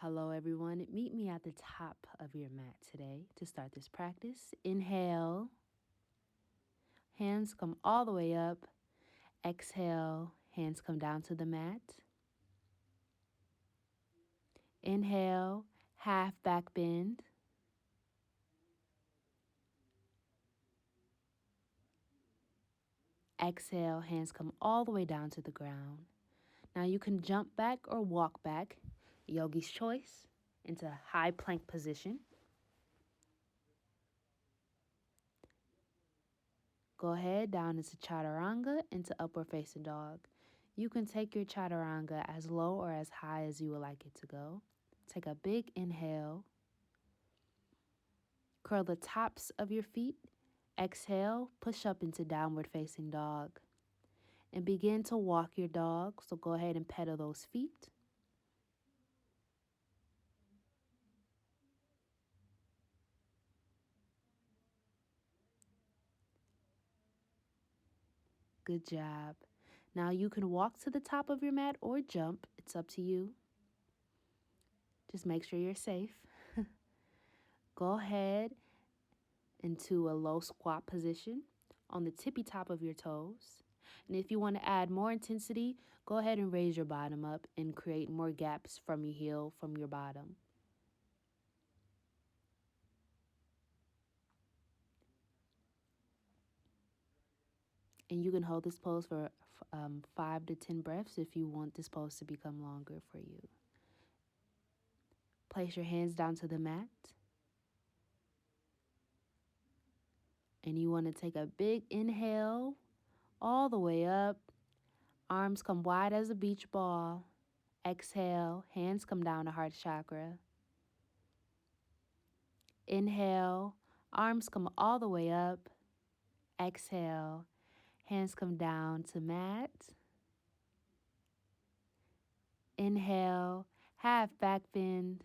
Hello, everyone. Meet me at the top of your mat today to start this practice. Inhale, hands come all the way up. Exhale, hands come down to the mat. Inhale, half back bend. Exhale, hands come all the way down to the ground. Now you can jump back or walk back, yogi's choice, into high plank position. Go ahead down into chaturanga, into upward facing dog. You can take your chaturanga as low or as high as you would like it to go. Take a big inhale. Curl the tops of your feet. Exhale, push up into downward facing dog. And begin to walk your dog. So go ahead and pedal those feet. Good job. Now you can walk to the top of your mat or jump. It's up to you. Just make sure you're safe. Go ahead into a low squat position on the tippy top of your toes. And if you want to add more intensity, go ahead and raise your bottom up and create more gaps from your heel, from your bottom. And you can hold this pose for 5 to 10 breaths if you want this pose to become longer for you. Place your hands down to the mat. And you want to take a big inhale all the way up. Arms come wide as a beach ball. Exhale, hands come down to heart chakra. Inhale, arms come all the way up. Exhale, hands come down to mat. Inhale, half back bend.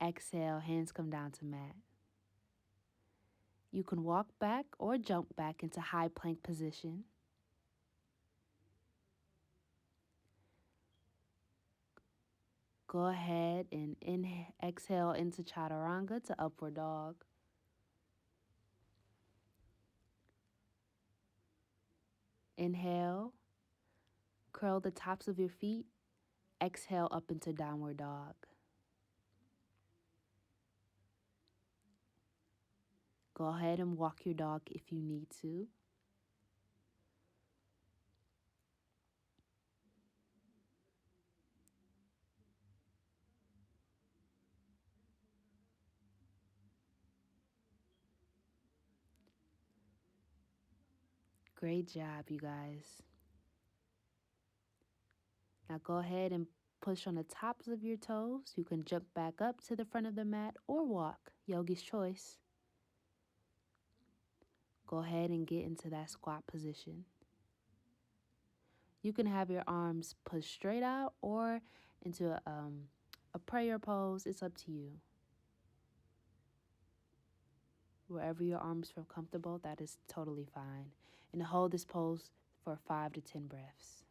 Exhale, hands come down to mat. You can walk back or jump back into high plank position. Go ahead and exhale into chaturanga to upward dog. Inhale, curl the tops of your feet. Exhale up into downward dog. Go ahead and walk your dog if you need to. Great job, you guys. Now go ahead and push on the tops of your toes. You can jump back up to the front of the mat or walk, yogi's choice. Go ahead and get into that squat position. You can have your arms pushed straight out or into a prayer pose. It's up to you. Wherever your arms feel comfortable, that is totally fine. And hold this pose for 5 to 10 breaths.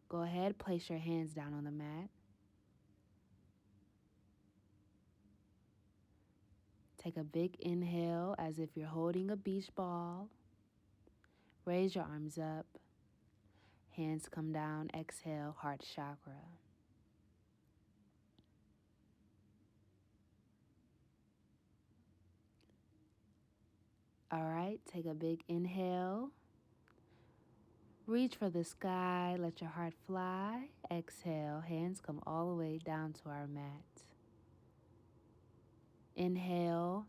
Go ahead, place your hands down on the mat. Take a big inhale as if you're holding a beach ball. Raise your arms up. Hands come down. Exhale, heart chakra. All right, take a big inhale. Reach for the sky. Let your heart fly. Exhale, hands come all the way down to our mat. Inhale,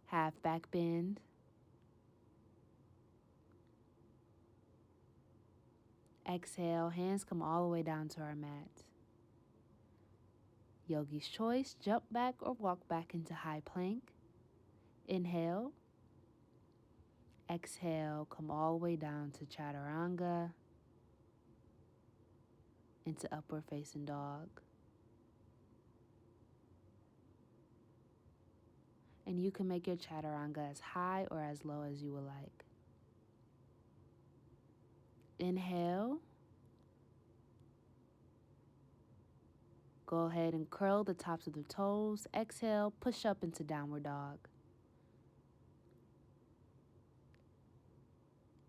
half back bend. Exhale, hands come all the way down to our mat. Yogi's choice, jump back or walk back into high plank. Inhale. Exhale, come all the way down to chaturanga, into upward facing dog. And you can make your chaturanga as high or as low as you would like. Inhale. Go ahead and curl the tops of the toes. Exhale, push up into downward dog.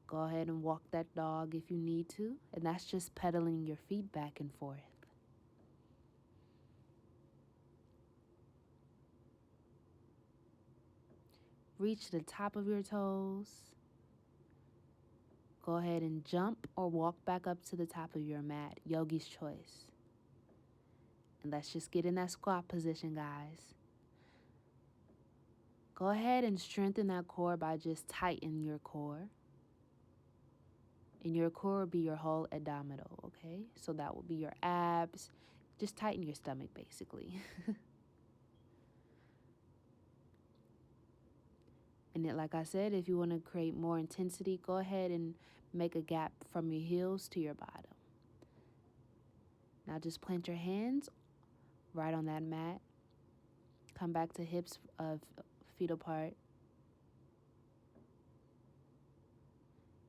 Go ahead and walk that dog if you need to, and that's just pedaling your feet back and forth. Reach the top of your toes. Go ahead and jump or walk back up to the top of your mat, yogi's choice. And let's just get in that squat position, guys. Go ahead and strengthen that core by just tightening your core. And your core will be your whole abdominal, okay? So that will be your abs. Just tighten your stomach, basically. And then, like I said, if you want to create more intensity, go ahead and make a gap from your heels to your bottom. Now just plant your hands right on that mat. Come back to hips of feet apart.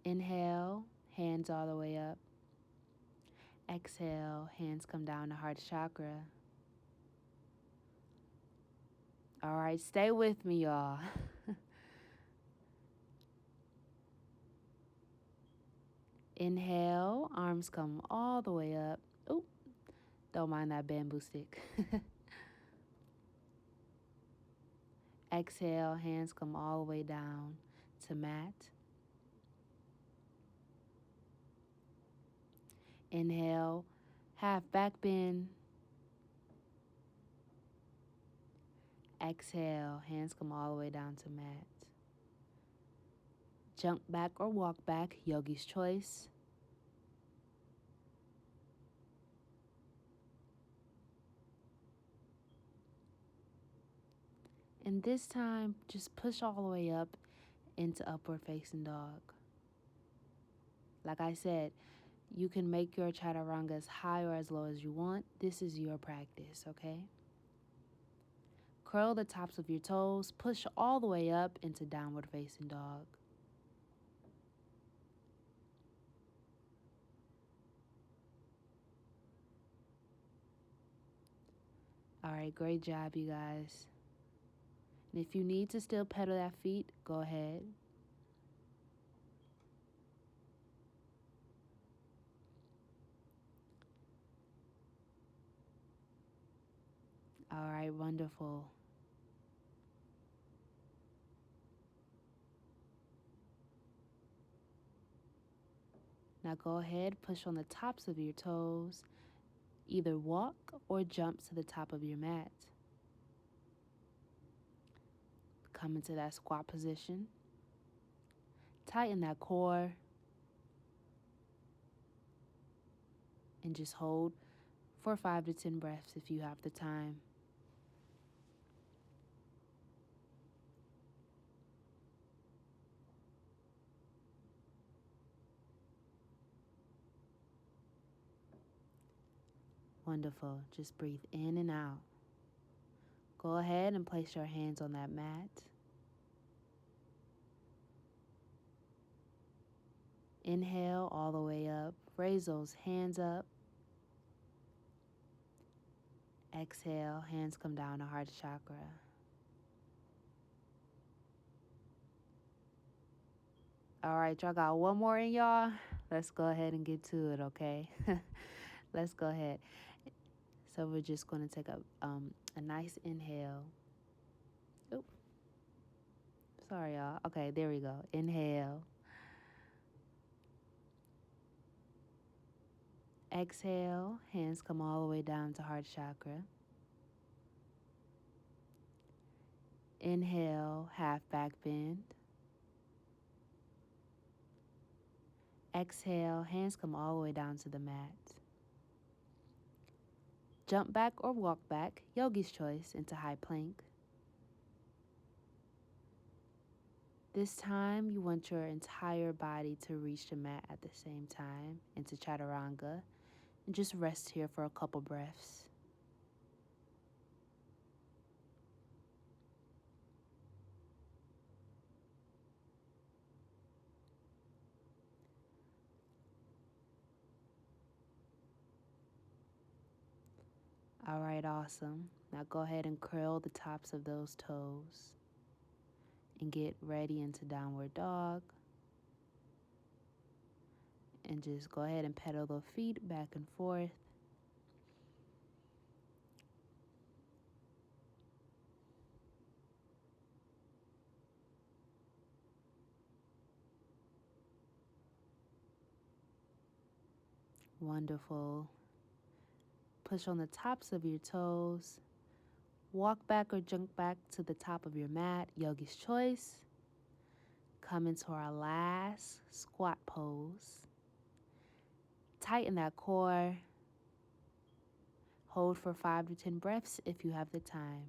Inhale, hands all the way up. Exhale, hands come down to heart chakra. All right, stay with me, y'all. Inhale, arms come all the way up. Oop, don't mind that bamboo stick. Exhale, hands come all the way down to mat. Inhale, half back bend. Exhale, hands come all the way down to mat. Jump back or walk back, yogi's choice. And this time, just push all the way up into upward facing dog. Like I said, you can make your chaturanga as high or as low as you want. This is your practice, okay? Curl the tops of your toes, push all the way up into downward facing dog. All right, great job, you guys. And if you need to still pedal that feet, go ahead. All right, wonderful. Now go ahead, push on the tops of your toes. Either walk or jump to the top of your mat. Come into that squat position. Tighten that core. And just hold for 5 to 10 breaths if you have the time. Wonderful. Just breathe in and out. Go ahead and place your hands on that mat. Inhale all the way up. Raise those hands up. Exhale, hands come down to heart chakra. All right, y'all got one more in y'all. Let's go ahead and get to it, okay? Let's go ahead. So we're just going to take a nice inhale. Oop. Sorry, y'all. Okay, there we go. Inhale. Exhale, hands come all the way down to heart chakra. Inhale, half back bend. Exhale, hands come all the way down to the mat. Jump back or walk back, yogi's choice, into high plank. This time, you want your entire body to reach the mat at the same time into chaturanga, and just rest here for a couple breaths. All right, awesome. Now go ahead and curl the tops of those toes and get ready into downward dog. And just go ahead and pedal the feet back and forth. Wonderful. Push on the tops of your toes. Walk back or jump back to the top of your mat, yogi's choice. Come into our last squat pose. Tighten that core. Hold for 5 to 10 breaths if you have the time.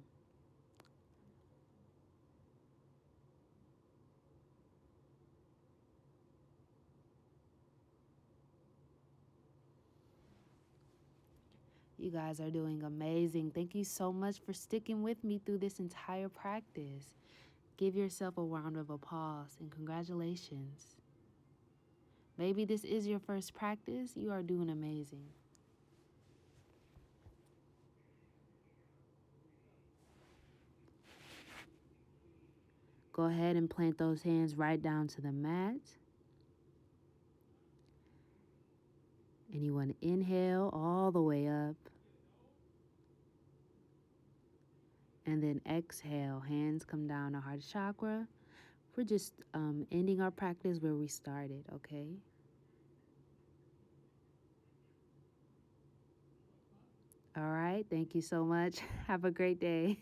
You guys are doing amazing. Thank you so much for sticking with me through this entire practice. Give yourself a round of applause and congratulations. Maybe this is your first practice. You are doing amazing. Go ahead and plant those hands right down to the mat. And you want to inhale all the way up. And then exhale, hands come down to heart chakra. We're just ending our practice where we started, okay? All right, thank you so much. Have a great day.